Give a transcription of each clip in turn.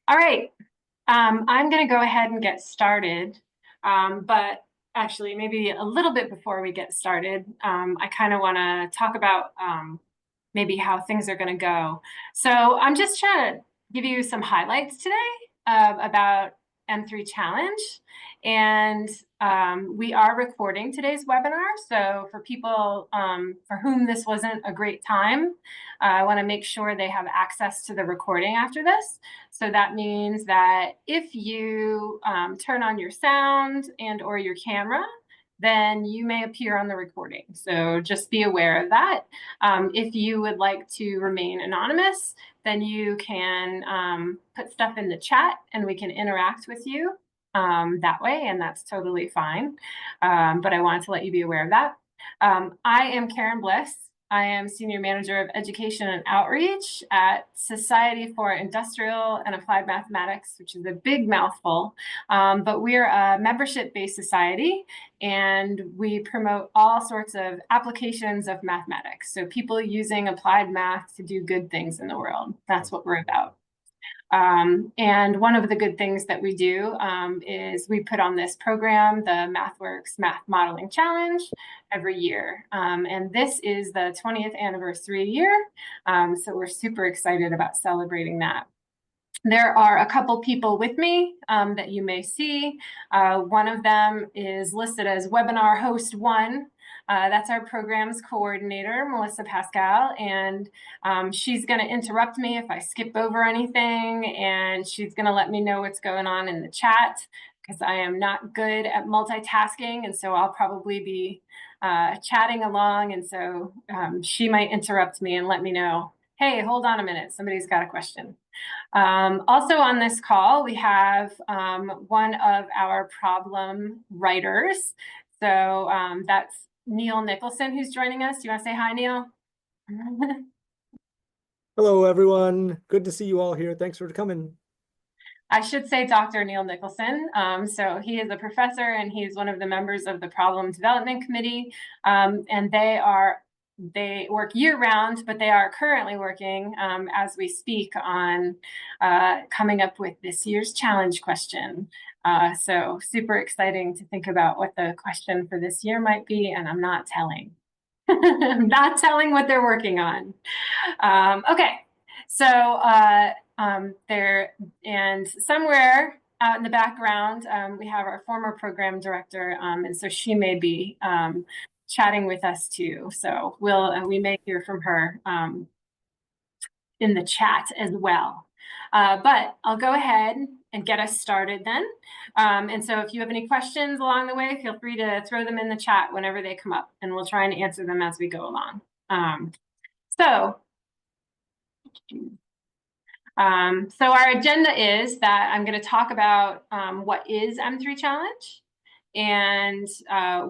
All right, I'm going to go ahead and get started. But actually, maybe a little bit before we get started, I kind of want to talk about maybe how things are going to go. So I'm just trying to give you some highlights today about M3 Challenge. And we are recording today's webinar. So for people for whom this wasn't a great time, I want to make sure they have access to the recording after this. So that means that if you turn on your sound and or your camera, then you may appear on the recording. So just be aware of that. If you would like to remain anonymous, then you can put stuff in the chat and we can interact with you that way, and that's totally fine. But I wanted to let you be aware of that. I am Karen Bliss. I am Senior Manager of Education and Outreach at Society for Industrial and Applied Mathematics, which is a big mouthful. But we're a membership-based society, and we promote all sorts of applications of mathematics. So people using applied math to do good things in the world. That's what we're about. And one of the good things that we do is we put on this program, the MathWorks Math Modeling Challenge, every year. And this is the 20th anniversary year. So we're super excited about celebrating that. There are a couple people with me that you may see. One of them is listed as webinar host 1. That's our programs coordinator, Melissa Pascal, and she's going to interrupt me if I skip over anything, and she's going to let me know what's going on in the chat, because I am not good at multitasking, and so I'll probably be chatting along, and so she might interrupt me and let me know, hey, hold on a minute, somebody's got a question. Also on this call, we have one of our problem writers. So that's Neil Nicholson, who's joining us. Do you want to say hi, Neil? Hello, everyone. Good to see you all here. Thanks for coming. I should say Dr. Neil Nicholson. So he is a professor and he's one of the members of the Problem Development Committee. And they work year-round, but they are currently working as we speak on coming up with this year's challenge question. So super exciting to think about what the question for this year might be, and I'm not telling. I'm not telling what they're working on. Okay, so there, and somewhere out in the background, we have our former program director, and so she may be chatting with us too. So we may hear from her in the chat as well. But I'll go ahead and get us started then. And so if you have any questions along the way, feel free to throw them in the chat whenever they come up, and we'll try and answer them as we go along. So our agenda is that I'm going to talk about what is M3 Challenge and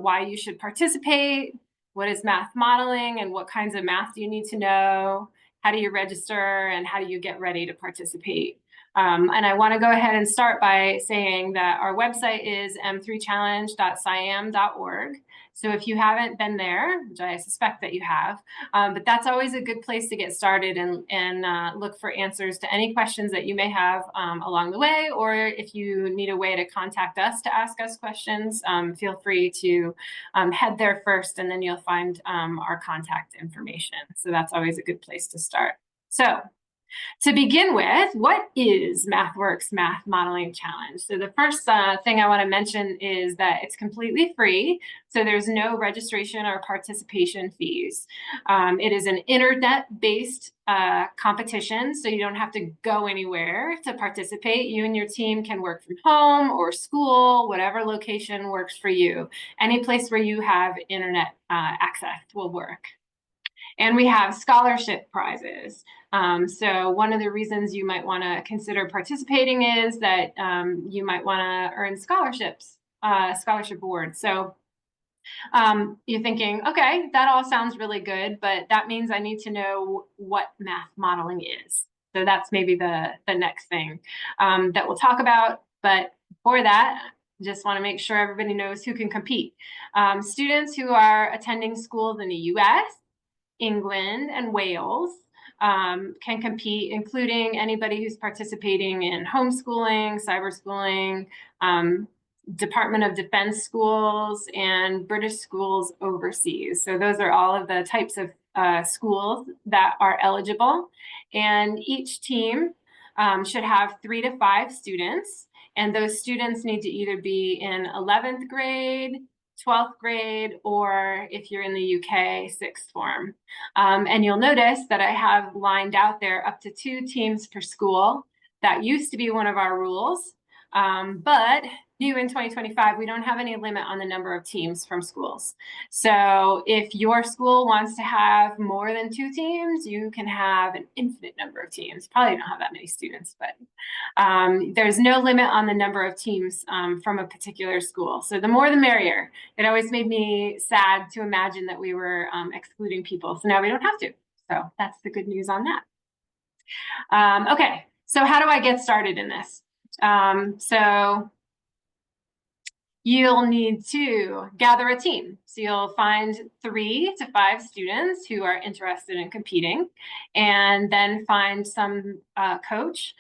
why you should participate, what is math modeling, and what kinds of math do you need to know, how do you register, and how do you get ready to participate. And I want to go ahead and start by saying that our website is m3challenge.siam.org. So if you haven't been there, which I suspect that you have, but that's always a good place to get started and look for answers to any questions that you may have along the way, or if you need a way to contact us to ask us questions, feel free to head there first, and then you'll find our contact information. So that's always a good place to start. So to begin with, what is MathWorks Math Modeling Challenge? So the first thing I want to mention is that it's completely free, so there's no registration or participation fees. It is an internet-based competition, so you don't have to go anywhere to participate. You and your team can work from home or school, whatever location works for you. Any place where you have internet access will work. And we have scholarship prizes. So one of the reasons you might want to consider participating is that you might want to earn scholarships, scholarship awards. So you're thinking, okay, that all sounds really good, but that means I need to know what math modeling is. So that's maybe the next thing that we'll talk about. But before that, just want to make sure everybody knows who can compete. Students who are attending schools in the US, England, and Wales can compete, including anybody who's participating in homeschooling, cyberschooling, Department of Defense schools, and British schools overseas. So those are all of the types of schools that are eligible. And each team should have 3 to 5 students. And those students need to either be in 11th grade, 12th grade, or if you're in the UK, 6th form. And you'll notice that I have lined out there up to 2 teams per school. That used to be one of our rules, but new in 2025, we don't have any limit on the number of teams from schools. So if your school wants to have more than 2 teams, you can have an infinite number of teams. Probably don't have that many students, but there's no limit on the number of teams from a particular school. So the more the merrier. It always made me sad to imagine that we were excluding people. So now we don't have to. So that's the good news on that. Okay, so how do I get started in this? So you'll need to gather a team. So you'll find 3 to 5 students who are interested in competing, and then find some coach,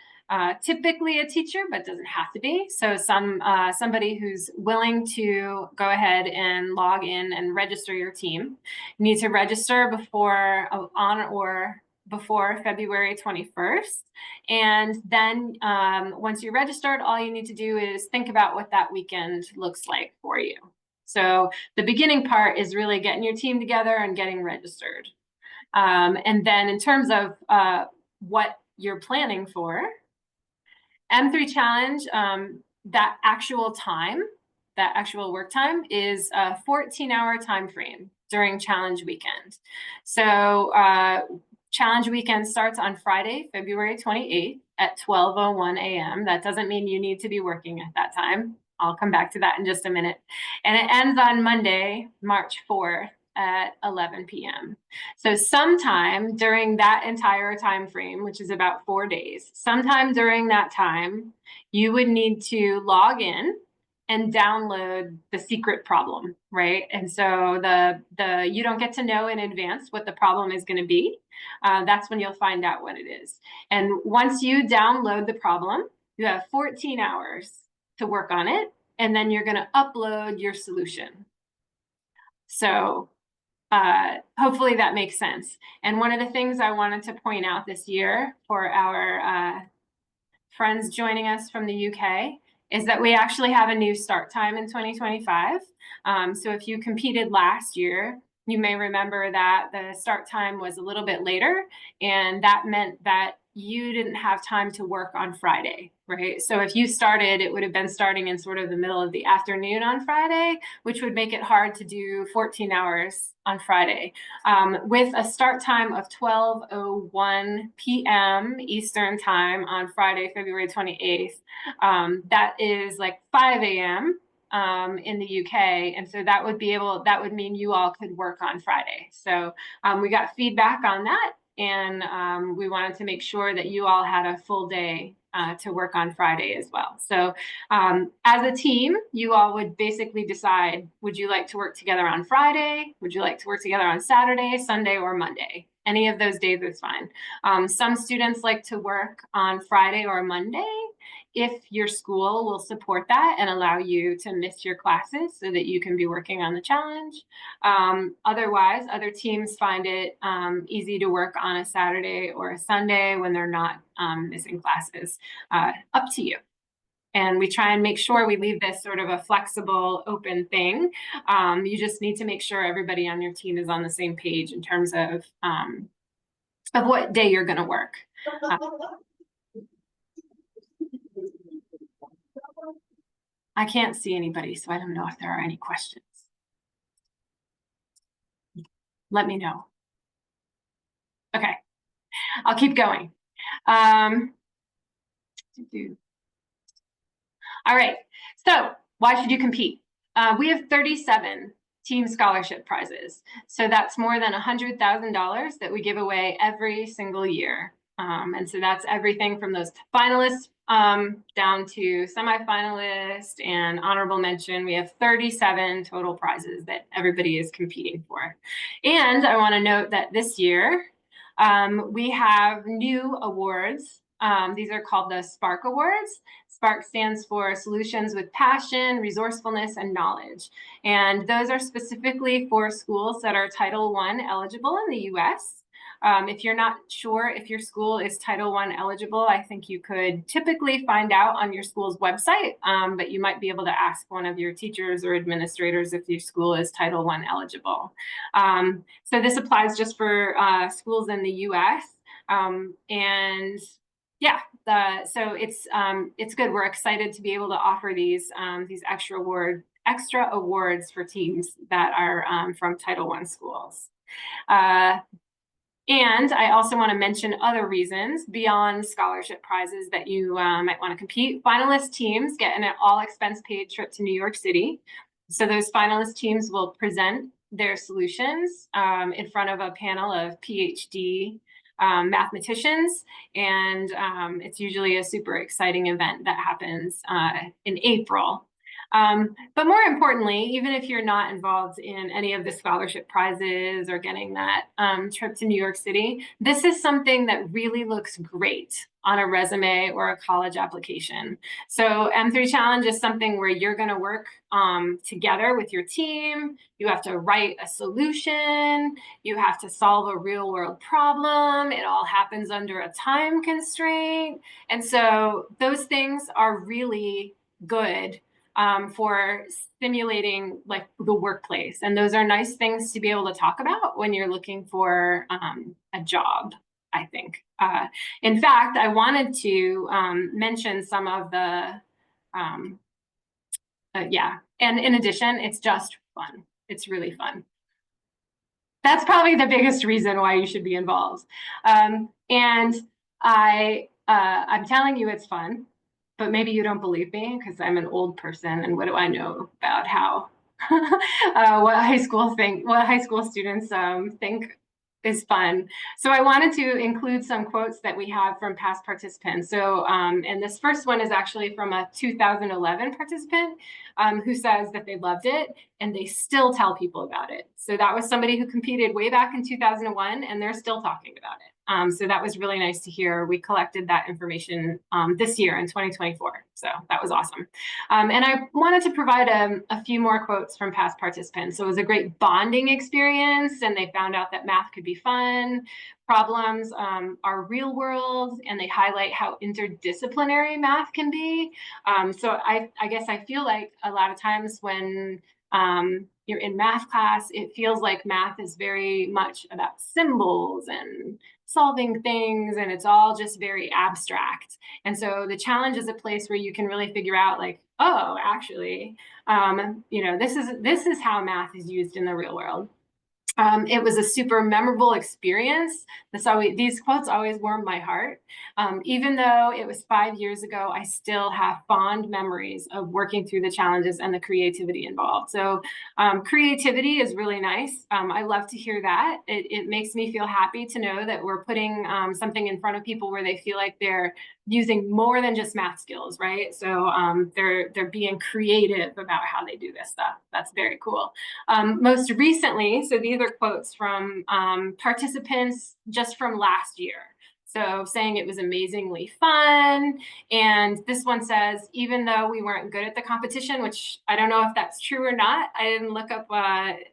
typically a teacher, but doesn't have to be. So somebody who's willing to go ahead and log in and register your team. You need to register on or before February 21st. And then once you're registered, all you need to do is think about what that weekend looks like for you. So the beginning part is really getting your team together and getting registered. And then in terms of what you're planning for, M3 Challenge, that actual work time is a 14-hour time frame during challenge weekend. So challenge weekend starts on Friday, February 28th at 12:01 a.m. That doesn't mean you need to be working at that time. I'll come back to that in just a minute. And it ends on Monday, March 4th at 11 p.m. So sometime during that entire time frame, which is about 4 days, sometime during that time, you would need to log in and download the secret problem, right? And so you don't get to know in advance what the problem is going to be. That's when you'll find out what it is. And once you download the problem, you have 14 hours to work on it, and then you're going to upload your solution. So hopefully that makes sense. And one of the things I wanted to point out this year for our friends joining us from the UK is that we actually have a new start time in 2025. So if you competed last year, you may remember that the start time was a little bit later, and that meant that you didn't have time to work on Friday, right? So if you started, it would have been starting in sort of the middle of the afternoon on Friday, which would make it hard to do 14 hours on Friday. With a start time of 12:01 p.m. Eastern time on Friday, February 28th, that is like 5 a.m. In the UK, and so that would mean you all could work on Friday. So we got feedback on that, and we wanted to make sure that you all had a full day to work on Friday as well. So as a team, you all would basically decide, would you like to work together on Friday? Would you like to work together on Saturday, Sunday, or Monday? Any of those days is fine. Some students like to work on Friday or Monday if your school will support that and allow you to miss your classes so that you can be working on the challenge. Otherwise, other teams find it easy to work on a Saturday or a Sunday when they're not missing classes. Up to you. And we try and make sure we leave this sort of a flexible, open thing. You just need to make sure everybody on your team is on the same page in terms of what day you're going to work. I can't see anybody, so I don't know if there are any questions. Let me know. Okay, I'll keep going. All right, so why should you compete? We have 37 team scholarship prizes. So that's more than $100,000 that we give away every single year. And so that's everything from those finalists down to semifinalists and honorable mention. We have 37 total prizes that everybody is competing for. And I want to note that this year, We have new awards. These are called the Spark Awards. Spark stands for Solutions with Passion, Resourcefulness, and Knowledge. And those are specifically for schools that are Title I eligible in the US. If you're not sure if your school is Title I eligible, I think you could typically find out on your school's website, but you might be able to ask one of your teachers or administrators if your school is Title I eligible. So this applies just for schools in the US. And yeah, so it's good. We're excited to be able to offer these extra awards for teams that are from Title I schools. And I also want to mention other reasons beyond scholarship prizes that you might want to compete. Finalist teams get an all-expense-paid trip to New York City. So those finalist teams will present their solutions in front of a panel of PhD mathematicians. And it's usually a super exciting event that happens in April. But more importantly, even if you're not involved in any of the scholarship prizes or getting that trip to New York City, this is something that really looks great on a resume or a college application. So M3 Challenge is something where you're going to work together with your team. You have to write a solution. You have to solve a real world problem. It all happens under a time constraint. And so those things are really good for stimulating like the workplace. And those are nice things to be able to talk about when you're looking for a job, I think. In fact, I wanted to mention some of the, yeah. And in addition, it's just fun. It's really fun. That's probably the biggest reason why you should be involved. And I'm telling you it's fun, but maybe you don't believe me because I'm an old person and what do I know about how what high school students think is fun. So I wanted to include some quotes that we have from past participants. So and this first one is actually from a 2011 participant who says that they loved it and they still tell people about it. So that was somebody who competed way back in 2001 and they're still talking about it. So that was really nice to hear. We collected that information this year in 2024. So that was awesome. And I wanted to provide a few more quotes from past participants. So it was a great bonding experience and they found out that math could be fun. Problems are real world and they highlight how interdisciplinary math can be. So I guess I feel like a lot of times when you're in math class, it feels like math is very much about symbols and solving things and it's all just very abstract. And so the challenge is a place where you can really figure out like, oh, actually, this is how math is used in the real world. It was a super memorable experience. These quotes always warm my heart. Even though it was 5 years ago, I still have fond memories of working through the challenges and the creativity involved. So creativity is really nice. I love to hear that. It makes me feel happy to know that we're putting something in front of people where they feel like they're using more than just math skills, right? So they're being creative about how they do this stuff. That's very cool. Most recently, so these are quotes from participants just from last year. So saying it was amazingly fun. And this one says, even though we weren't good at the competition, which I don't know if that's true or not, I didn't look up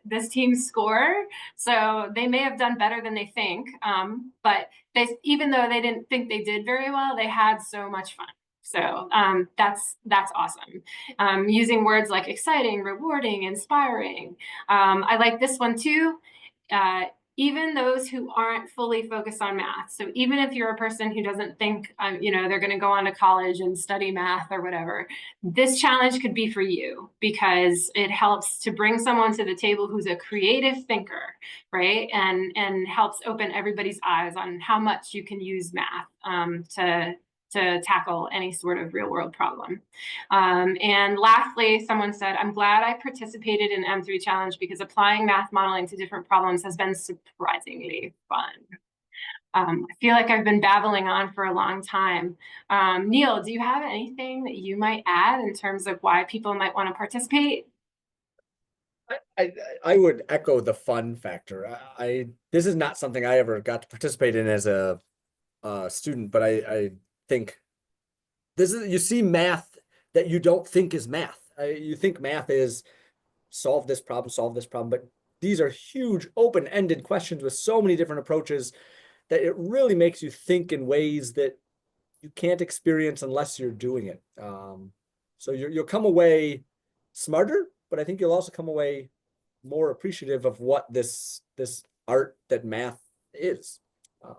this team's score. So they may have done better than they think. But even though they didn't think they did very well, they had so much fun. So that's awesome. Using words like exciting, rewarding, inspiring. I like this one too. Even those who aren't fully focused on math. So even if you're a person who doesn't think, they're going to go on to college and study math or whatever, this challenge could be for you because it helps to bring someone to the table who's a creative thinker, right? And helps open everybody's eyes on how much you can use math to tackle any sort of real world problem. And lastly, someone said, I'm glad I participated in M3 Challenge because applying math modeling to different problems has been surprisingly fun. I feel like I've been babbling on for a long time. Neil, do you have anything that you might add in terms of why people might want to participate? I would echo the fun factor. This is not something I ever got to participate in as a student, but I think this is, you see math that you don't think is math. You think math is solve this problem, but these are huge open-ended questions with so many different approaches that it really makes you think in ways that you can't experience unless you're doing it. So you'll come away smarter, but I think you'll also come away more appreciative of what this art that math is. Uh,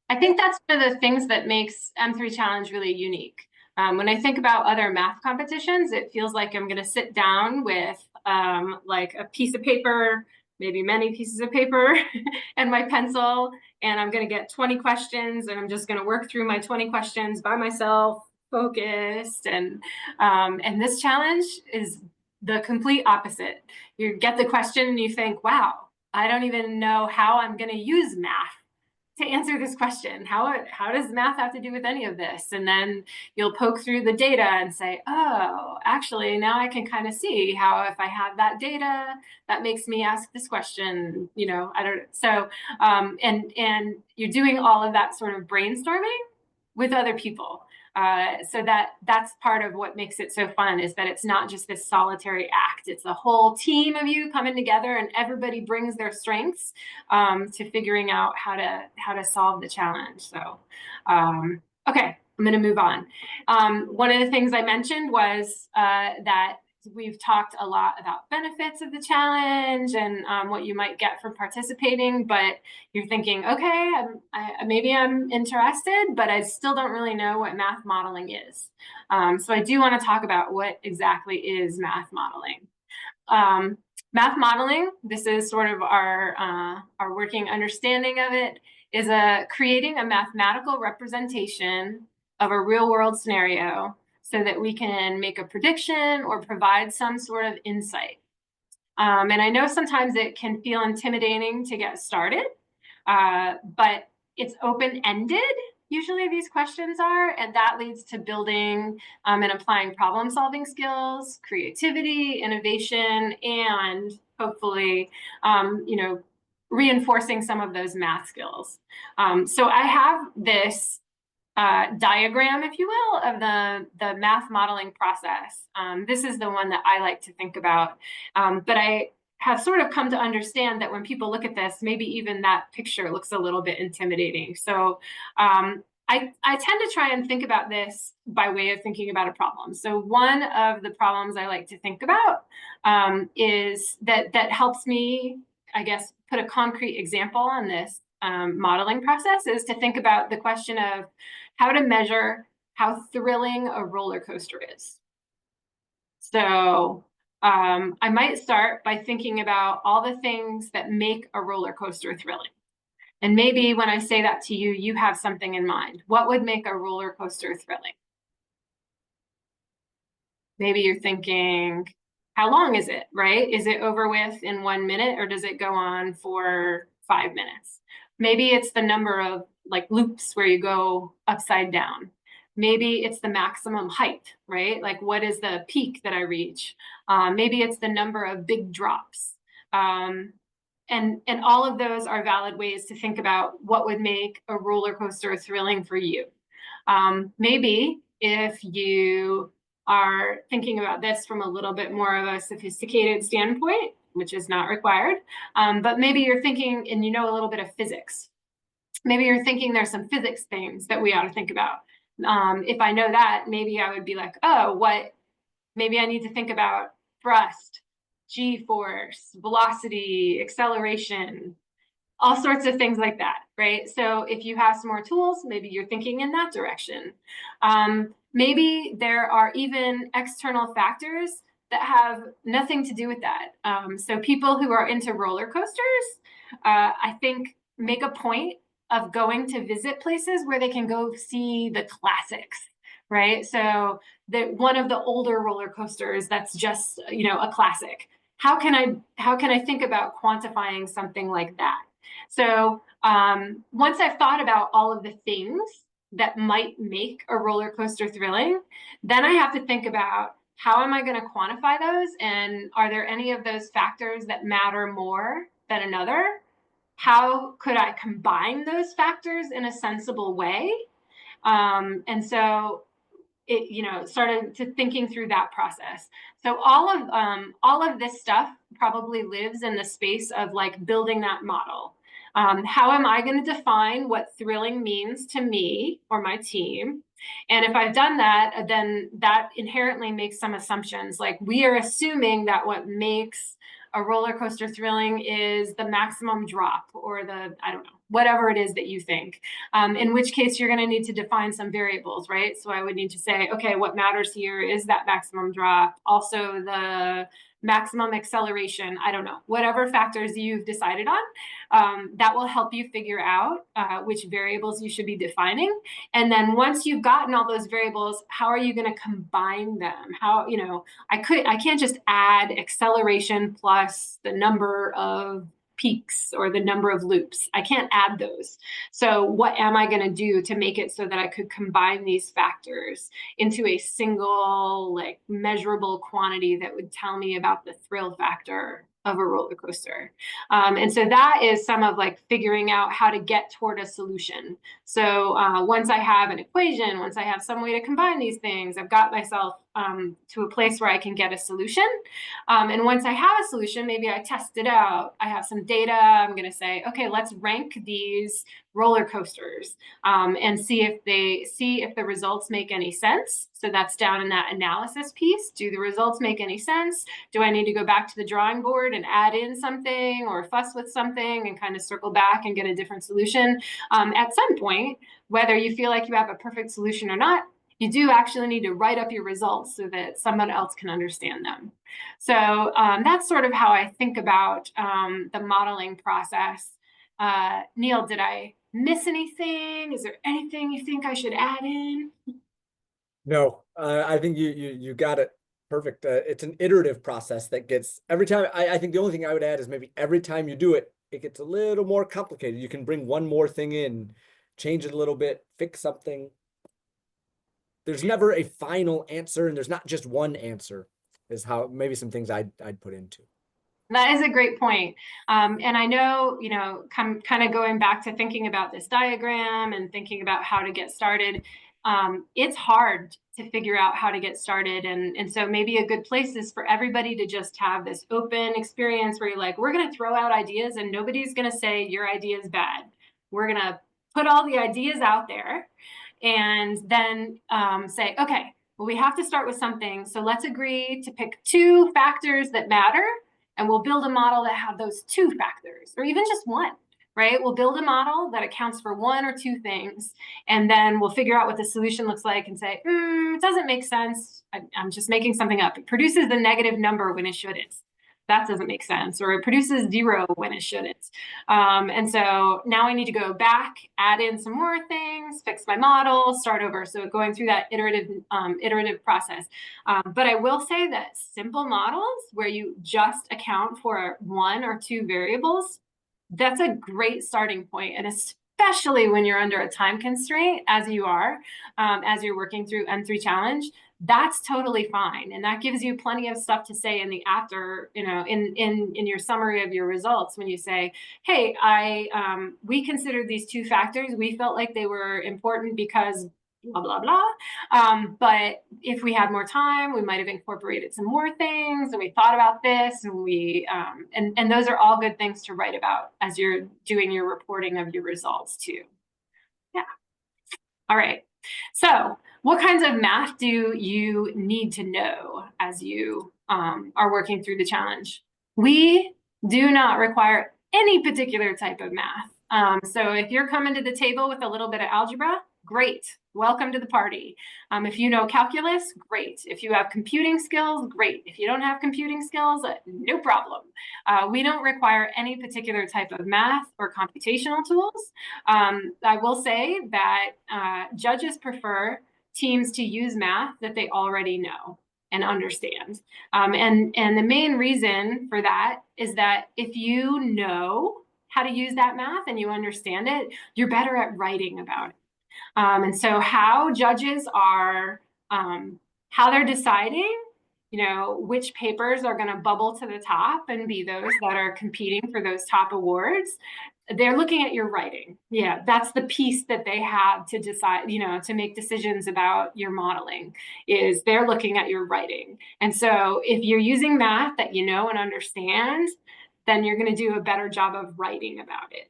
I think that's one of the things that makes M3 Challenge really unique. When I think about other math competitions, it feels like I'm going to sit down with like a piece of paper, maybe many pieces of paper, and my pencil, and I'm going to get 20 questions, and I'm just going to work through my 20 questions by myself, focused. And this challenge is the complete opposite. You get the question and you think, wow, I don't even know how I'm going to use math to answer this question. How does math have to do with any of this? And then you'll poke through the data and say, oh, actually, now I can kind of see how if I have that data, that makes me ask this question. I don't. So, and you're doing all of that sort of brainstorming with other people. So that's part of what makes it so fun, is that it's not just this solitary act. It's a whole team of you coming together, and everybody brings their strengths to figuring out how to solve the challenge. So, okay, I'm going to move on. One of the things I mentioned was that we've talked a lot about benefits of the challenge and what you might get from participating, but you're thinking, okay, maybe I'm interested, but I still don't really know what math modeling is. So I do want to talk about what exactly is math modeling. Math modeling, this is sort of our working understanding of it, is creating a mathematical representation of a real world scenario so that we can make a prediction or provide some sort of insight. And I know sometimes it can feel intimidating to get started, but it's open-ended. Usually these questions are, and that leads to building and applying problem-solving skills, creativity, innovation, and hopefully, reinforcing some of those math skills. So I have this diagram, if you will, of the math modeling process. This is the one that I like to think about. But I have sort of come to understand that when people look at this, maybe even that picture looks a little bit intimidating. So I tend to try and think about this by way of thinking about a problem. So one of the problems I like to think about is that helps me, I guess, put a concrete example on this modeling process, is to think about the question of how to measure how thrilling a roller coaster is. So I might start by thinking about all the things that make a roller coaster thrilling. And maybe when I say that to you, you have something in mind. What would make a roller coaster thrilling? Maybe you're thinking, how long is it, right? Is it over with in 1 minute, or does it go on for 5 minutes? Maybe it's the number of like loops where you go upside down. Maybe it's the maximum height, right? Like what is the peak that I reach? Maybe it's the number of big drops. And all of those are valid ways to think about what would make a roller coaster thrilling for you. Maybe if you are thinking about this from a little bit more of a sophisticated standpoint, which is not required, but maybe you're thinking and you know a little bit of physics. Maybe you're thinking there's some physics things that we ought to think about. If I know that, maybe I would be like, oh, maybe I need to think about thrust, g-force, velocity, acceleration, all sorts of things like that, right? So if you have some more tools, maybe you're thinking in that direction. Maybe there are even external factors that have nothing to do with that. So people who are into roller coasters, I think, make a point of going to visit places where they can go see the classics, right? So one of the older roller coasters that's just, a classic. How can I think about quantifying something like that? So once I've thought about all of the things that might make a roller coaster thrilling, then I have to think about how am I going to quantify those? And are there any of those factors that matter more than another? How could I combine those factors in a sensible way? And so it, started to thinking through that process. So all of this stuff probably lives in the space of like building that model. How am I going to define what thrilling means to me or my team? And if I've done that, then that inherently makes some assumptions. Like we are assuming that what makes a roller coaster thrilling is the maximum drop or the, I don't know, whatever it is that you think. In which case you're going to need to define some variables, right? So I would need to say, okay, what matters here is that maximum drop, also the maximum acceleration, I don't know, whatever factors you've decided on, that will help you figure out which variables you should be defining. And then once you've gotten all those variables, how are you going to combine them? How, I can't just add acceleration plus the number of peaks or the number of loops. I can't add those. So what am I going to do to make it so that I could combine these factors into a single, like, measurable quantity that would tell me about the thrill factor of a roller coaster? And so that is some of like figuring out how to get toward a solution. So once I have an equation, once I have some way to combine these things, I've got myself to a place where I can get a solution. And once I have a solution, maybe I test it out. I have some data. I'm going to say, okay, let's rank these roller coasters and see if the results make any sense. So that's down in that analysis piece. Do the results make any sense? Do I need to go back to the drawing board and add in something or fuss with something and kind of circle back and get a different solution? At some point, whether you feel like you have a perfect solution or not, you do actually need to write up your results so that someone else can understand them. So that's sort of how I think about the modeling process. Neil, did I miss anything? Is there anything you think I should add in? No, I think you got it perfect. It's an iterative process that gets every time. I think the only thing I would add is maybe every time you do it, it gets a little more complicated. You can bring one more thing in, change it a little bit, fix something. There's never a final answer, and there's not just one answer, is how maybe some things I'd put into. That is a great point. And I know, kind of going back to thinking about this diagram and thinking about how to get started, it's hard to figure out how to get started. And so maybe a good place is for everybody to just have this open experience where you're like, we're going to throw out ideas and nobody's going to say your idea is bad. We're going to put all the ideas out there and then say, okay, well, we have to start with something. So let's agree to pick two factors that matter, and we'll build a model that have those two factors, or even just one, right? We'll build a model that accounts for one or two things, and then we'll figure out what the solution looks like and say, it doesn't make sense. I'm just making something up. It produces the negative number when it shouldn't. That doesn't make sense. Or it produces 0 when it shouldn't. And so now I need to go back, add in some more things, fix my model, start over. So going through that iterative process. But I will say that simple models where you just account for one or two variables, that's a great starting point. And especially when you're under a time constraint, as you are, as you're working through M3 Challenge, that's totally fine. And that gives you plenty of stuff to say in the after, in your summary of your results, when you say, hey, we considered these two factors. We felt like they were important because blah, blah, blah. But if we had more time, we might have incorporated some more things, and we thought about this, and and those are all good things to write about as you're doing your reporting of your results too. Yeah. All right. So what kinds of math do you need to know as you are working through the challenge? We do not require any particular type of math. So if you're coming to the table with a little bit of algebra, great. Welcome to the party. If you know calculus, great. If you have computing skills, great. If you don't have computing skills, no problem. We don't require any particular type of math or computational tools. I will say that judges prefer teams to use math that they already know and understand. And the main reason for that is that if you know how to use that math and you understand it, you're better at writing about it. And so how judges are, how they're deciding you know, which papers are going to bubble to the top and be those that are competing for those top awards. They're looking at your writing. Yeah, that's the piece that they have to decide, you know, to make decisions about your modeling, is they're looking at your writing. And so if you're using math that you know and understand, then you're going to do a better job of writing about it.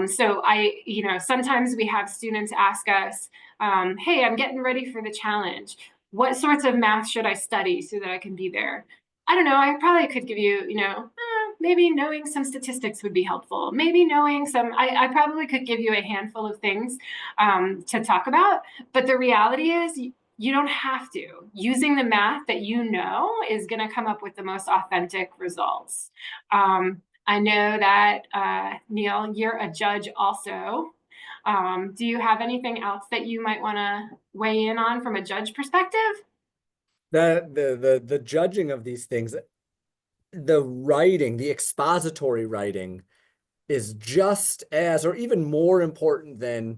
So you know, sometimes we have students ask us, hey, I'm getting ready for the challenge. What sorts of math should I study so that I can be there? I don't know. I probably could give you, you know, maybe knowing some statistics would be helpful. Maybe knowing I probably could give you a handful of things to talk about. But the reality is, you don't have to. Using the math that you know is going to come up with the most authentic results. I know that, Neil, you're a judge also. Do you have anything else that you might want to weigh in on from a judge perspective? The judging of these things, the writing, the expository writing is just as or even more important than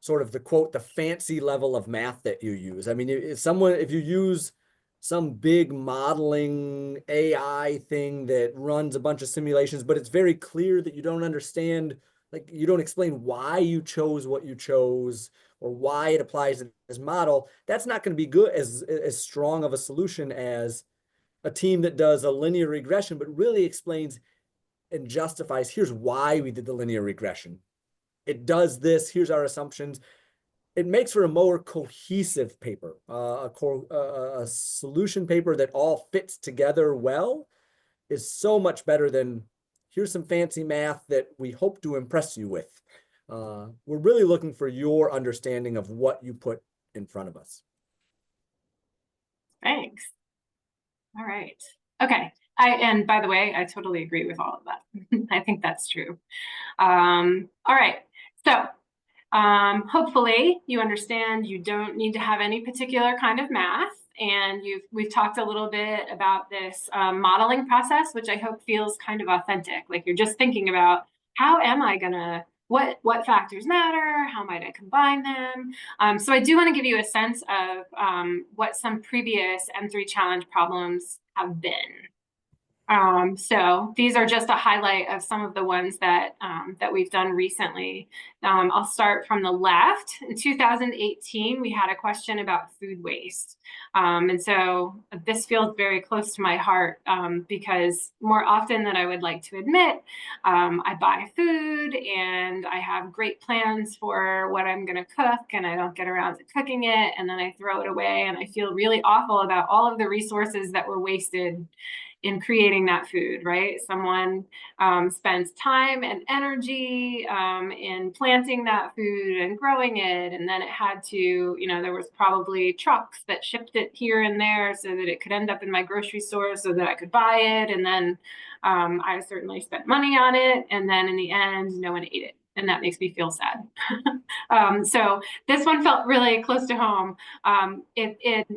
sort of the quote, the fancy level of math that you use. I mean, if you use some big modeling AI thing that runs a bunch of simulations, but it's very clear that you don't understand, like you don't explain why you chose what you chose or why it applies to this model, that's not going to be good as strong of a solution as a team that does a linear regression, but really explains and justifies, here's why we did the linear regression. It does this, here's our assumptions. It makes for a more cohesive paper, a solution paper that all fits together well is so much better than here's some fancy math that we hope to impress you with. We're really looking for your understanding of what you put in front of us. Thanks. All right. Okay. And by the way, I totally agree with all of that. I think that's true. All right. So hopefully you understand you don't need to have any particular kind of math. And we've talked a little bit about this modeling process, which I hope feels kind of authentic. Like you're just thinking about, how am I gonna, what factors matter? How might I combine them? So I do want to give you a sense of what some previous M3 challenge problems have been. So these are just a highlight of some of the ones that that we've done recently. I'll start from the left. In 2018, we had a question about food waste. And so this feels very close to my heart because more often than I would like to admit, I buy food and I have great plans for what I'm going to cook and I don't get around to cooking it and then I throw it away and I feel really awful about all of the resources that were wasted in creating that food, right? Someone spends time and energy in planting that food and growing it. And then it had to, you know, there was probably trucks that shipped it here and there so that it could end up in my grocery store so that I could buy it. And then I certainly spent money on it. And then in the end, no one ate it. And that makes me feel sad. So this one felt really close to home.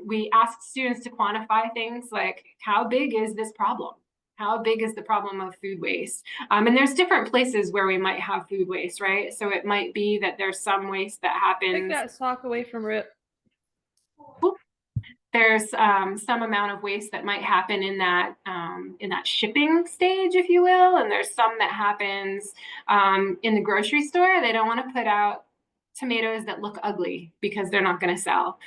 We asked students to quantify things like, how big is this problem? How big is the problem of food waste? And there's different places where we might have food waste, right? So it might be that there's some waste that happens. Take that sock away from Rip. There's some amount of waste that might happen in that shipping stage, if you will, and there's some that happens in the grocery store. They don't want to put out tomatoes that look ugly because they're not going to sell.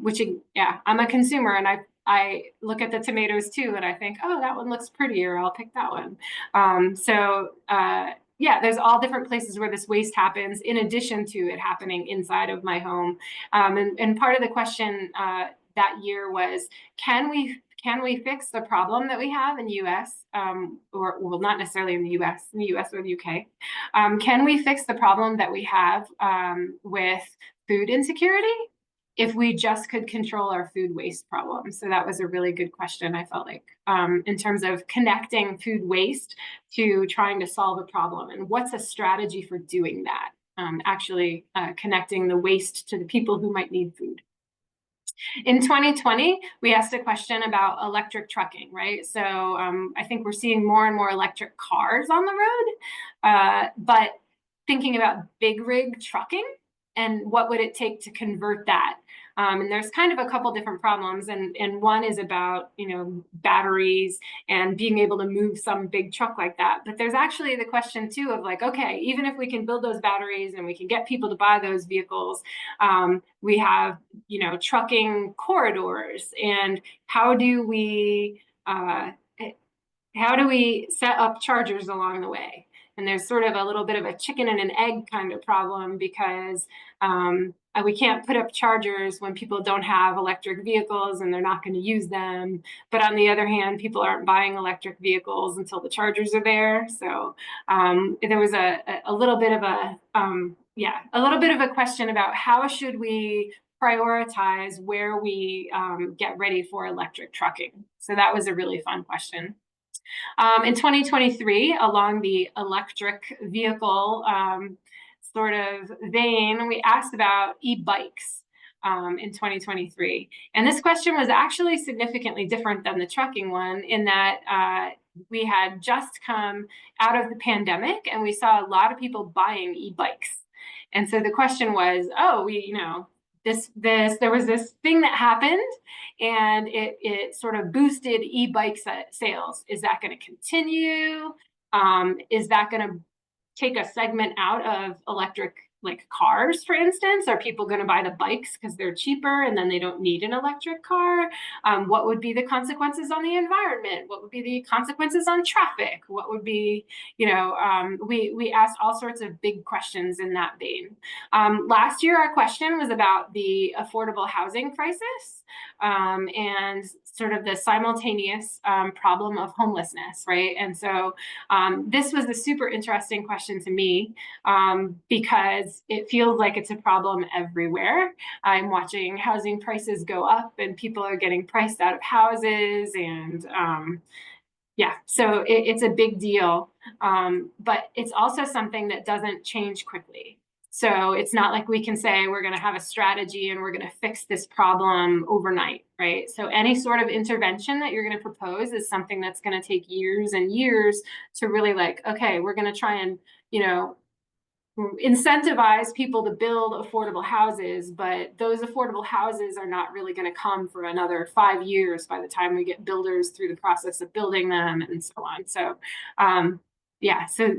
Which, yeah, I'm a consumer and I look at the tomatoes too and I think, oh, that one looks prettier. I'll pick that one. Yeah, there's all different places where this waste happens in addition to it happening inside of my home. And part of the question that year was, can we fix the problem that we have in the US, or well, not necessarily in the US or the UK? Can we fix the problem that we have with food insecurity if we just could control our food waste problem? So that was a really good question, I felt like, in terms of connecting food waste to trying to solve a problem. And what's a strategy for doing that? Actually connecting the waste to the people who might need food. In 2020, we asked a question about electric trucking, right? So I think we're seeing more and more electric cars on the road, but thinking about big rig trucking and what would it take to convert that? And there's kind of a couple different problems, and one is about, you know, batteries and being able to move some big truck like that. But there's actually the question too of like, okay, even if we can build those batteries and we can get people to buy those vehicles, we have, you know, trucking corridors, and how do we set up chargers along the way? And there's sort of a little bit of a chicken and an egg kind of problem, because we can't put up chargers when people don't have electric vehicles and they're not going to use them. But on the other hand, people aren't buying electric vehicles until the chargers are there. So there was a little bit of a a little bit of a question about how should we prioritize where we get ready for electric trucking. So that was a really fun question. In 2023, along the electric vehicle sort of vein, we asked about e-bikes in 2023. And this question was actually significantly different than the trucking one, in that we had just come out of the pandemic and we saw a lot of people buying e-bikes. And so the question was, oh, there was this thing that happened, and it sort of boosted e-bike sales. Is that going to continue? Is that going to take a segment out of electric, like cars, for instance? Are people going to buy the bikes because they're cheaper and then they don't need an electric car? What would be the consequences on the environment? What would be the consequences on traffic? What would be, you know, we asked all sorts of big questions in that vein. Last year, our question was about the affordable housing crisis and sort of the simultaneous problem of homelessness, right? And so this was a super interesting question to me because it feels like it's a problem everywhere. I'm watching housing prices go up and people are getting priced out of houses, and so it's a big deal. But it's also something that doesn't change quickly. So it's not like we can say we're going to have a strategy and we're going to fix this problem overnight, right? So any sort of intervention that you're going to propose is something that's going to take years and years to really like, okay, we're going to try and, you know, incentivize people to build affordable houses, but those affordable houses are not really going to come for another 5 years by the time we get builders through the process of building them and so on. So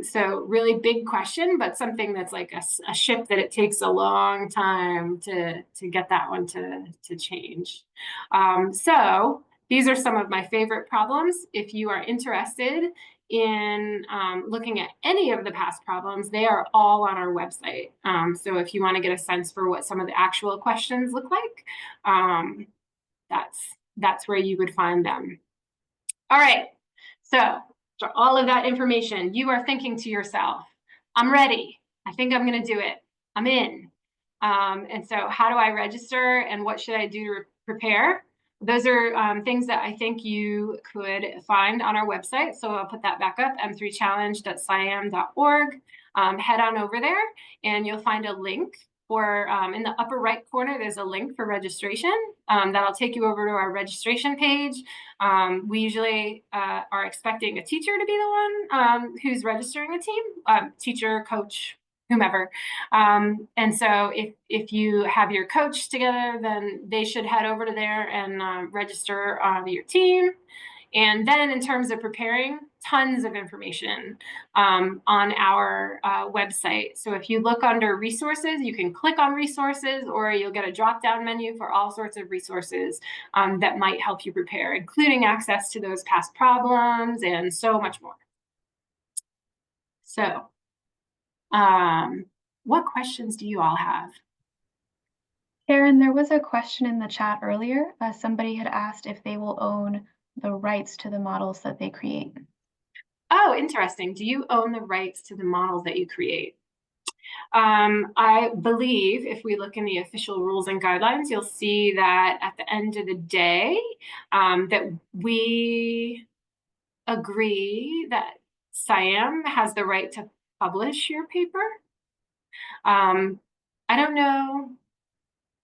so really big question, but something that's like a ship that it takes a long time to get that one to change. So these are some of my favorite problems. If you are interested in looking at any of the past problems, they are all on our website. So if you want to get a sense for what some of the actual questions look like, that's where you would find them. All right, so for all of that information, you are thinking to yourself, I'm ready. I think I'm going to do it. I'm in. And so how do I register and what should I do to prepare? Those are things that I think you could find on our website. So I'll put that back up, m3challenge.siam.org. Head on over there and you'll find a link for, in the upper right corner, there's a link for registration. That'll take you over to our registration page. We usually are expecting a teacher to be the one who's registering a team, teacher, coach, whomever. And so if you have your coach together, then they should head over to there and register your team. And then in terms of preparing, tons of information on our website. So if you look under resources, you can click on resources, or you'll get a drop-down menu for all sorts of resources that might help you prepare, including access to those past problems and so much more. So what questions do you all have? Karen, there was a question in the chat earlier. Somebody had asked if they will own the rights to the models that they create. Oh, interesting. Do you own the rights to the models that you create? I believe if we look in the official rules and guidelines, you'll see that at the end of the day, that we agree that SIAM has the right to publish your paper. I don't know.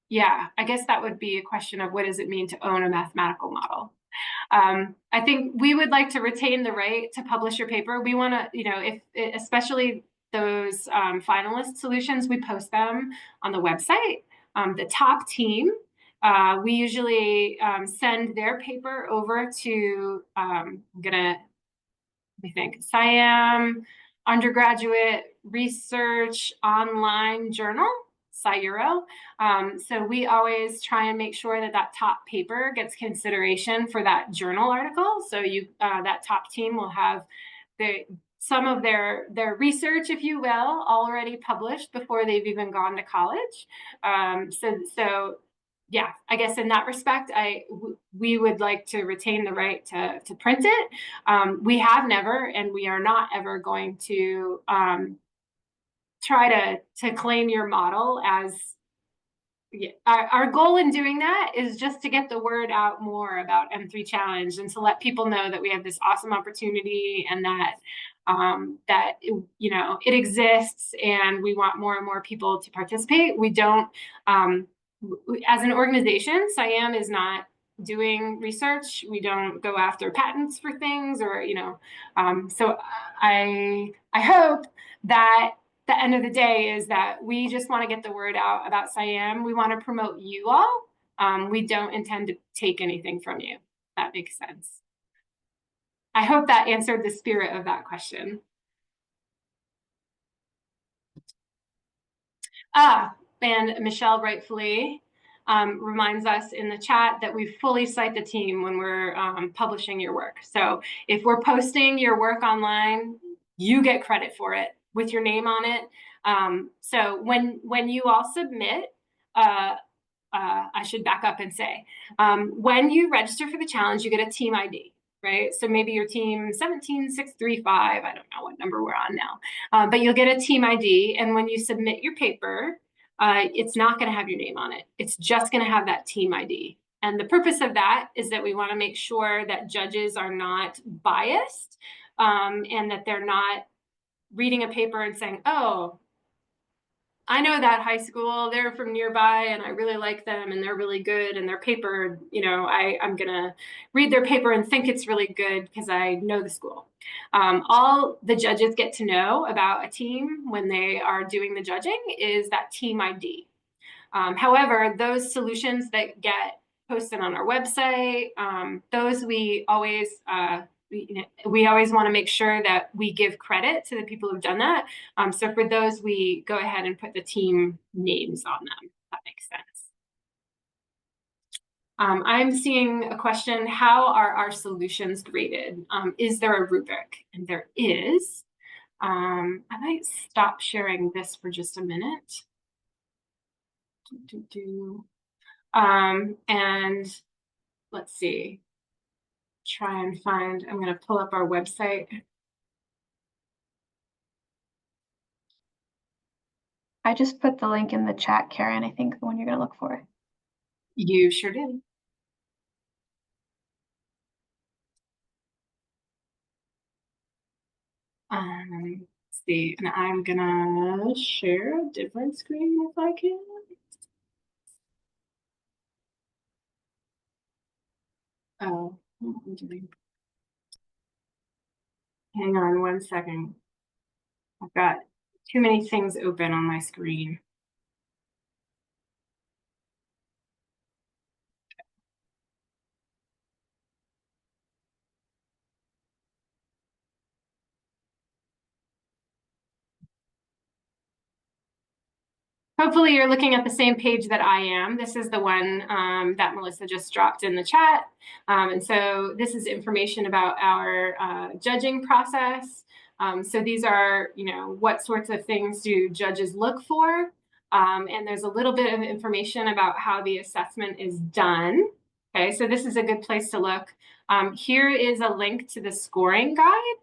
Yeah, I guess that would be a question of what does it mean to own a mathematical model? I think we would like to retain the right to publish your paper. We want to, you know, especially those finalist solutions, we post them on the website. The top team, we usually send their paper over to, I'm gonna, let me think, SIAM Undergraduate Research Online Journal, SciEuro. So we always try and make sure that that top paper gets consideration for that journal article. So you, that top team will have some of their research, if you will, already published before they've even gone to college. So yeah, I guess in that respect, we would like to retain the right to print it. We have never, and we are not ever going to try to claim your model as, yeah, our goal in doing that is just to get the word out more about M3 Challenge and to let people know that we have this awesome opportunity and that it exists and we want more and more people to participate. We don't, as an organization, SIAM is not doing research. We don't go after patents for things, or so I hope that the end of the day is that we just want to get the word out about SIAM. We want to promote you all. We don't intend to take anything from you. That makes sense. I hope that answered the spirit of that question. And Michelle rightfully reminds us in the chat that we fully cite the team when we're publishing your work. So if we're posting your work online, you get credit for it with your name on it. So when you all submit, I should back up and say, when you register for the challenge, you get a team ID, right? So maybe your team 17635, I don't know what number we're on now, but you'll get a team ID. And when you submit your paper, it's not going to have your name on it. It's just going to have that team ID. And the purpose of that is that we want to make sure that judges are not biased and that they're not reading a paper and saying, oh, I know that high school, they're from nearby and I really like them and they're really good and their paper, I'm going to read their paper and think it's really good because I know the school. All the judges get to know about a team when they are doing the judging is that team ID. However, those solutions that get posted on our website, those we always want to make sure that we give credit to the people who've done that. So for those, we go ahead and put the team names on them. If that makes sense. I'm seeing a question, how are our solutions graded? Is there a rubric? And there is. I might stop sharing this for just a minute. And let's see. Try and find, I'm going to pull up our website. I just put the link in the chat, Karen, I think the one you're going to look for. You sure did. Let's see, and I'm going to share a different screen if I can. Oh, what am I doing? Hang on one second. I've got too many things open on my screen. Hopefully you're looking at the same page that I am. This is the one that Melissa just dropped in the chat. And so this is information about our judging process. So these are, what sorts of things do judges look for? And there's a little bit of information about how the assessment is done. Okay, so this is a good place to look. Here is a link to the scoring guide.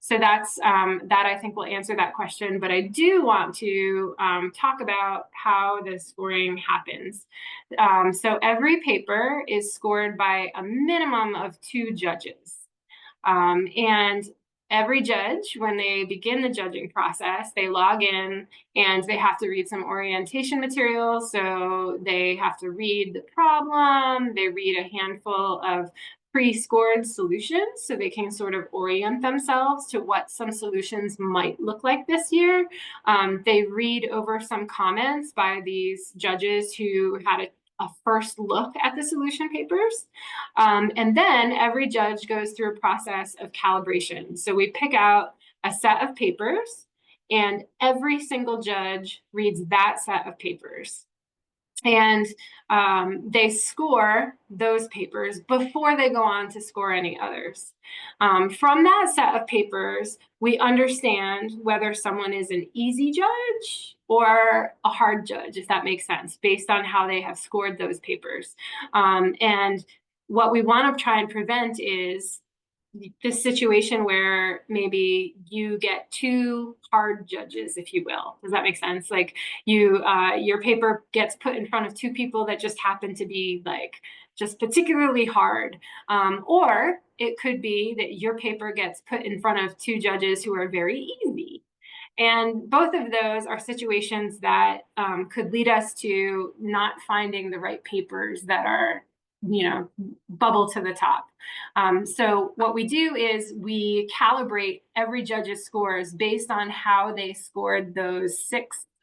So that's that I think will answer that question. But I do want to talk about how the scoring happens. So every paper is scored by a minimum of 2 judges. And every judge, when they begin the judging process, they log in and they have to read some orientation material. So they have to read the problem, they read a handful of pre-scored solutions so they can sort of orient themselves to what some solutions might look like this year. They read over some comments by these judges who had a first look at the solution papers. And then every judge goes through a process of calibration. So we pick out a set of papers, and every single judge reads that set of papers. And they score those papers before they go on to score any others. From that set of papers, we understand whether someone is an easy judge or a hard judge, if that makes sense, based on how they have scored those papers. And what we want to try and prevent is this situation where maybe you get two hard judges, if you will. Does that make sense? Like your paper gets put in front of two people that just happen to be like just particularly hard. Or it could be that your paper gets put in front of two judges who are very easy. And both of those are situations that could lead us to not finding the right papers that are, bubble to the top. So what we do is we calibrate every judge's scores based on how they scored those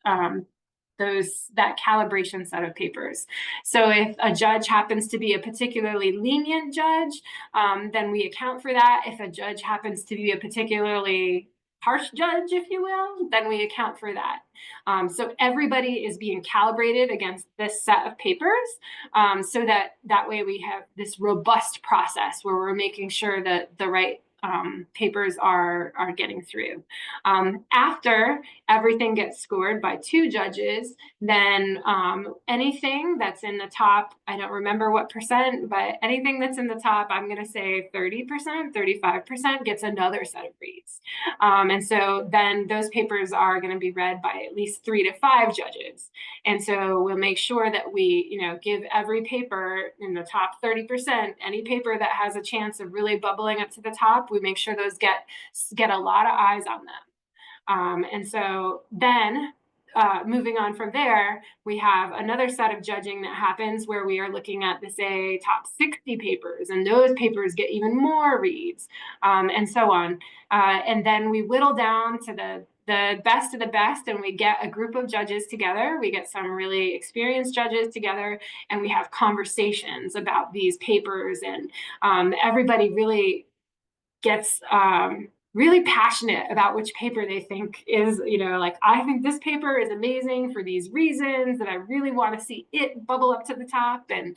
that calibration set of papers. So if a judge happens to be a particularly lenient judge, then we account for that. If a judge happens to be a particularly harsh judge, if you will, then we account for that. So everybody is being calibrated against this set of papers, so that way we have this robust process where we're making sure that the right papers are getting through. After everything gets scored by two judges, then anything that's in the top, I don't remember what percent, but anything that's in the top, I'm going to say 30%, 35% gets another set of reads. And so then those papers are going to be read by at least 3 to 5 judges. And so we'll make sure that we, give every paper in the top 30%, any paper that has a chance of really bubbling up to the top, we make sure those get a lot of eyes on them. And so then moving on from there, we have another set of judging that happens where we are looking at the, say, top 60 papers, and those papers get even more reads, and so on. And then we whittle down to the best of the best, and we get a group of judges together. We get some really experienced judges together, and we have conversations about these papers, and everybody really gets really passionate about which paper they think is, like, I think this paper is amazing for these reasons, that I really want to see it bubble up to the top. And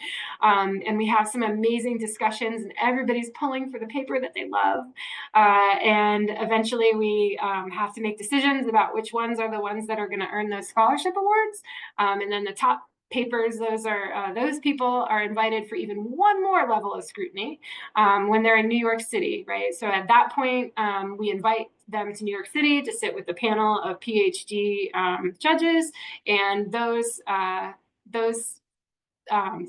we have some amazing discussions, and everybody's pulling for the paper that they love. And eventually we have to make decisions about which ones are the ones that are going to earn those scholarship awards. And then the top papers, those people are invited for even one more level of scrutiny when they're in New York City, right? So at that point, we invite them to New York City to sit with a panel of PhD judges, and those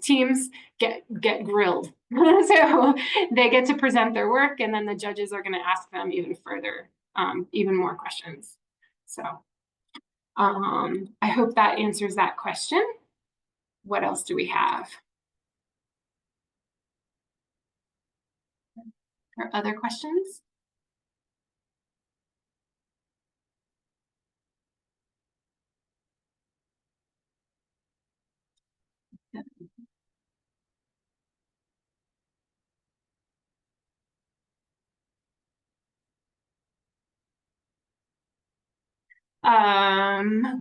teams get grilled. So they get to present their work, and then the judges are going to ask them even more questions. So I hope that answers that question. What else do we have? Or other questions?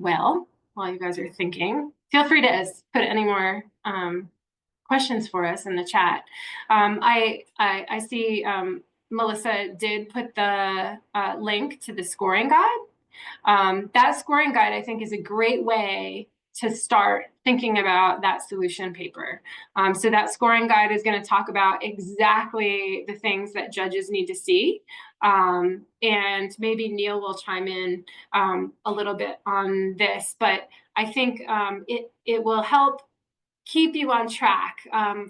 Well, while you guys are thinking, feel free to put any more questions for us in the chat. I see Melissa did put the link to the scoring guide. That scoring guide, I think, is a great way to start thinking about that solution paper. So that scoring guide is going to talk about exactly the things that judges need to see. And maybe Neil will chime in a little bit on this, but I think it will help keep you on track.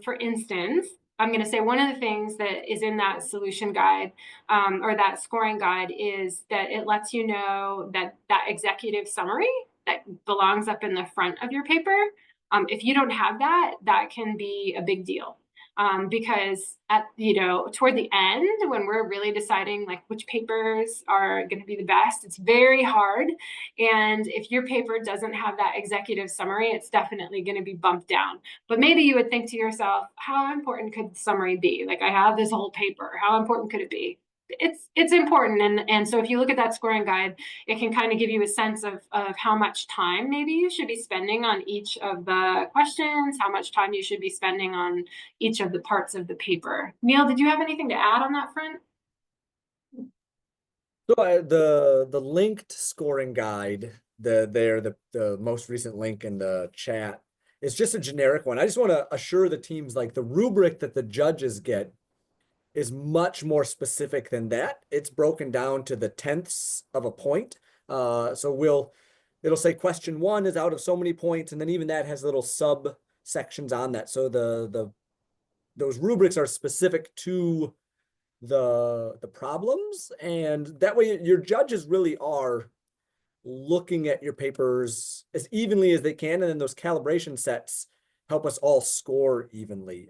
For instance, I'm going to say one of the things that is in that solution guide or that scoring guide is that it lets you know that executive summary that belongs up in the front of your paper, if you don't have that, that can be a big deal. because toward the end, when we're really deciding like which papers are going to be the best, it's very hard. And if your paper doesn't have that executive summary, it's definitely going to be bumped down. But maybe you would think to yourself, how important could the summary be? Like, I have this whole paper. How important could it be? It's important. And so if you look at that scoring guide, it can kind of give you a sense of how much time maybe you should be spending on each of the questions, how much time you should be spending on each of the parts of the paper. Neil, did you have anything to add on that front? So the linked scoring guide, the most recent link in the chat, is just a generic one. I just want to assure the teams, like, the rubric that the judges get is much more specific than that. It's broken down to the tenths of a point. So it'll say question 1 is out of so many points, and then even that has little sub sections on that. So those rubrics are specific to the problems, and that way your judges really are looking at your papers as evenly as they can, and then those calibration sets help us all score evenly.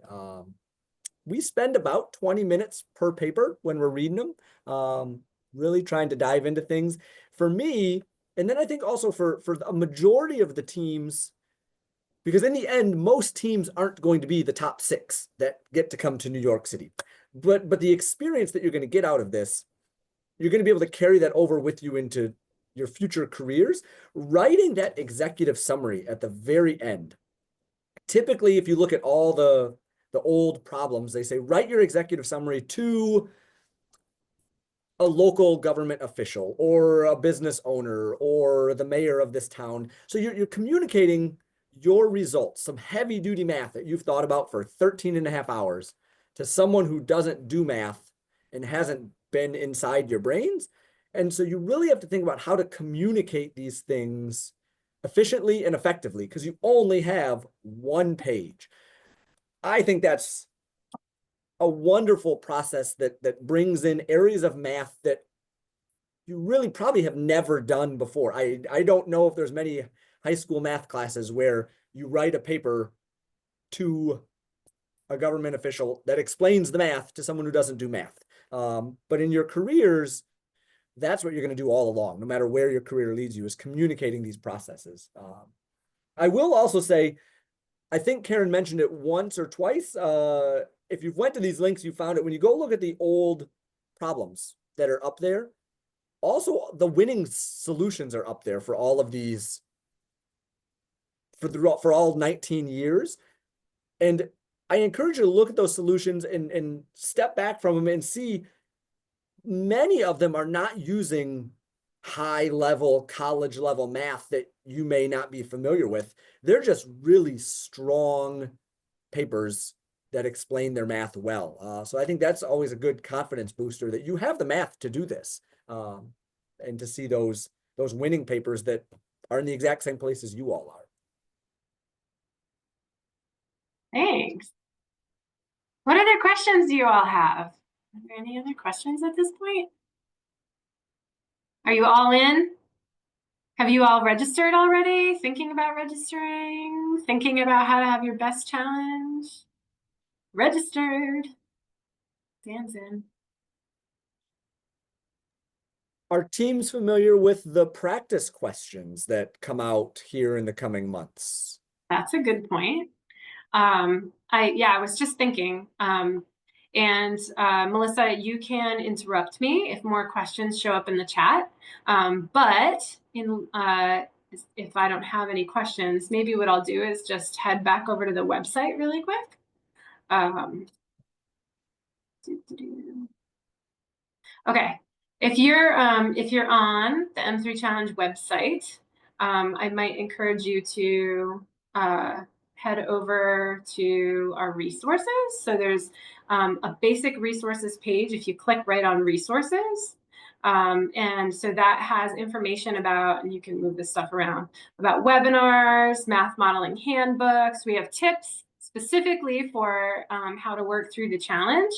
We spend about 20 minutes per paper when we're reading them, really trying to dive into things. For me, and then I think also for a majority of the teams, because in the end, most teams aren't going to be the top 6 that get to come to New York City. But the experience that you're going to get out of this, you're going to be able to carry that over with you into your future careers. Writing that executive summary at the very end. Typically, if you look at all the old problems, they say, write your executive summary to a local government official or a business owner or the mayor of this town. So you're communicating your results, some heavy duty math that you've thought about for 13 and a half hours, to someone who doesn't do math and hasn't been inside your brains. And so you really have to think about how to communicate these things efficiently and effectively, because you only have one page. I think that's a wonderful process that brings in areas of math that you really probably have never done before. I don't know if there's many high school math classes where you write a paper to a government official that explains the math to someone who doesn't do math. But in your careers, that's what you're going to do all along, no matter where your career leads you, is communicating these processes. I will also say, I think Karen mentioned it once or twice. If you've went to these links, you found it. When you go look at the old problems that are up there, also the winning solutions are up there for all of these, for all 19 years. And I encourage you to look at those solutions and step back from them and see many of them are not using high level, college level math that you may not be familiar with. They're just really strong papers that explain their math well. So I think that's always a good confidence booster, that you have the math to do this, and to see those winning papers that are in the exact same place as you all are. Thanks. What other questions do you all have? Are there any other questions at this point? Are you all in? Have you all registered already? Thinking about registering? Thinking about how to have your best challenge? Registered. Dan's in. Are teams familiar with the practice questions that come out here in the coming months? That's a good point. I was just thinking, Melissa, you can interrupt me if more questions show up in the chat. But if I don't have any questions, maybe what I'll do is just head back over to the website really quick. Okay, if you're on the M3 Challenge website, I might encourage you to head over to our resources. So there's a basic resources page if you click right on resources. And so that has information about, and you can move this stuff around, about webinars, math modeling handbooks. We have tips specifically for how to work through the challenge,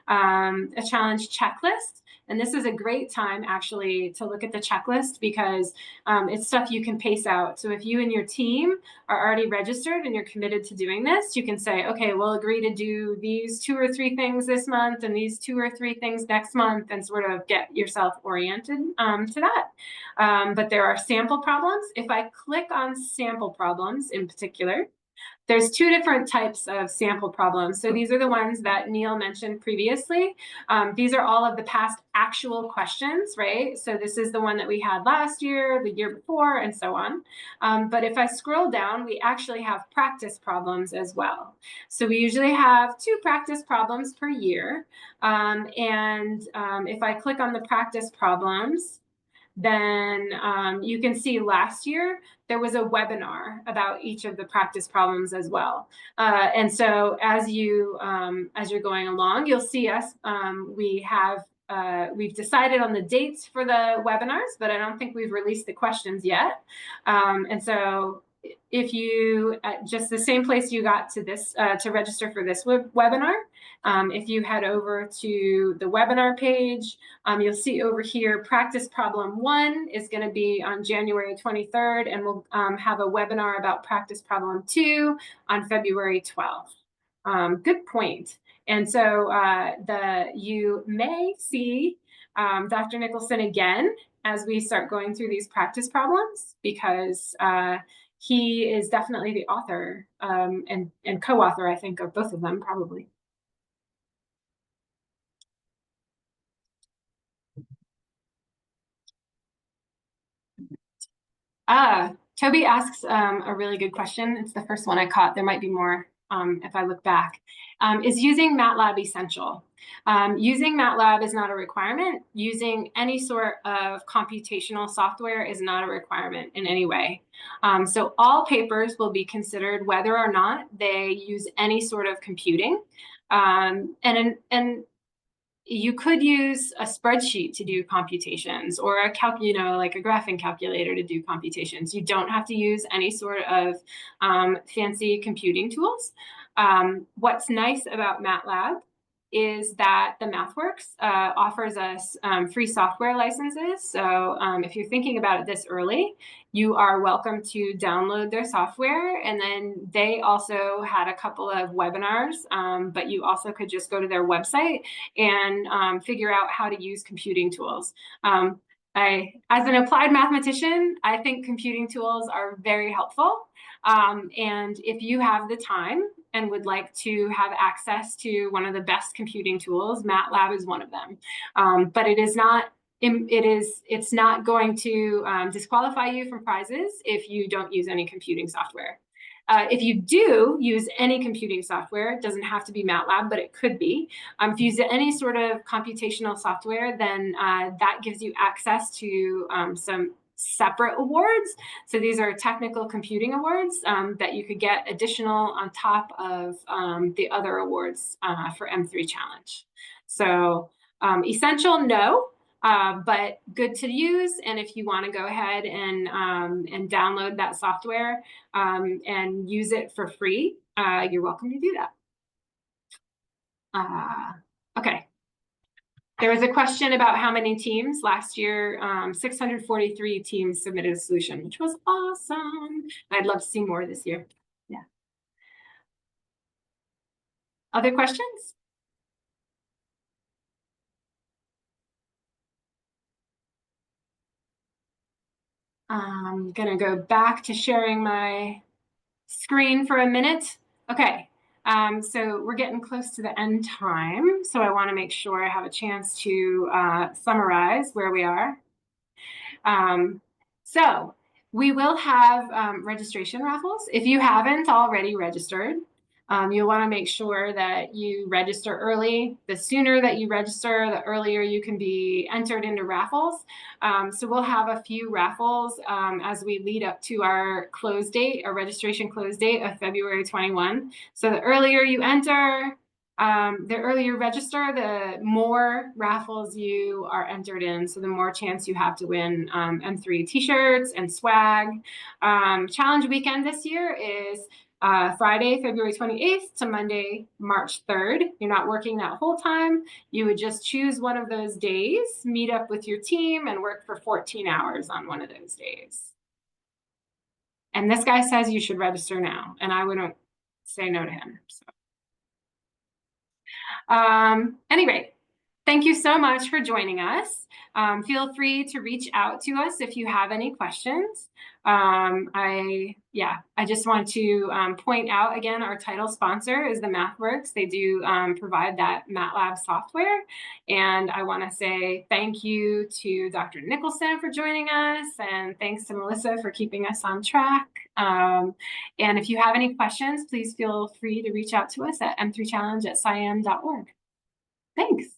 a challenge checklist. And this is a great time actually to look at the checklist because it's stuff you can pace out. So if you and your team are already registered and you're committed to doing this, you can say, okay, we'll agree to do these 2 or 3 things this month and these 2 or 3 things next month, and sort of get yourself oriented to that. But there are sample problems. If I click on sample problems in particular, there's 2 different types of sample problems. So these are the ones that Neil mentioned previously. These are all of the past actual questions, right? So this is the one that we had last year, the year before, and so on. But if I scroll down, we actually have practice problems as well. So we usually have 2 practice problems per year. If I click on the practice problems, then you can see last year there was a webinar about each of the practice problems as well. And so as you're going along, you'll see us. We've decided on the dates for the webinars, but I don't think we've released the questions yet. And so if you just the same place you got to this to register for this webinar, if you head over to the webinar page, you'll see over here practice problem 1 is going to be on January 23rd, and we'll have a webinar about practice problem 2 on February 12th. Good point. And so you may see Dr. Nicholson again as we start going through these practice problems, because he is definitely the author and co-author, I think, of both of them, probably. Toby asks a really good question. It's the first one I caught. There might be more if I look back. Is using MATLAB essential? Using MATLAB is not a requirement. Using any sort of computational software is not a requirement in any way. So all papers will be considered whether or not they use any sort of computing. And you could use a spreadsheet to do computations, or like a graphing calculator to do computations. You don't have to use any sort of fancy computing tools. What's nice about MATLAB is that the MathWorks offers us free software licenses. So if you're thinking about it this early, you are welcome to download their software. And then they also had a couple of webinars, but you also could just go to their website and figure out how to use computing tools. As an applied mathematician, I think computing tools are very helpful. And if you have the time and would like to have access to one of the best computing tools, MATLAB is one of them. But it's not going to disqualify you from prizes if you don't use any computing software. If you do use any computing software, it doesn't have to be MATLAB, but it could be. If you use any sort of computational software, then that gives you access to some separate awards. So these are technical computing awards that you could get additional on top of the other awards for M3 Challenge. So essential, no. But good to use. And if you want to go ahead and download that software and use it for free, you're welcome to do that. Okay. There was a question about how many teams. Last year, 643 teams submitted a solution, which was awesome. I'd love to see more this year. Yeah. Other questions? I'm going to go back to sharing my screen for a minute. Okay, so we're getting close to the end time, so I want to make sure I have a chance to summarize where we are. So we will have registration raffles. If you haven't already registered, you'll want to make sure that you register early. The sooner that you register, the earlier you can be entered into raffles. So we'll have a few raffles as we lead up to our close date, our registration close date of February 21. So the earlier you enter, the earlier you register, the more raffles you are entered in. So the more chance you have to win M3 t-shirts and swag. Challenge weekend this year is Friday, February 28th to Monday, March 3rd. You're not working that whole time. You would just choose one of those days, meet up with your team, and work for 14 hours on one of those days. And this guy says you should register now, and I wouldn't say no to him. So. Anyway, thank you so much for joining us. Feel free to reach out to us if you have any questions. I just want to point out again, our title sponsor is the MathWorks. They do provide that MATLAB software. And I want to say thank you to Dr. Nicholson for joining us, and thanks to Melissa for keeping us on track. And if you have any questions, please feel free to reach out to us at m3challenge@scim.org. Thanks.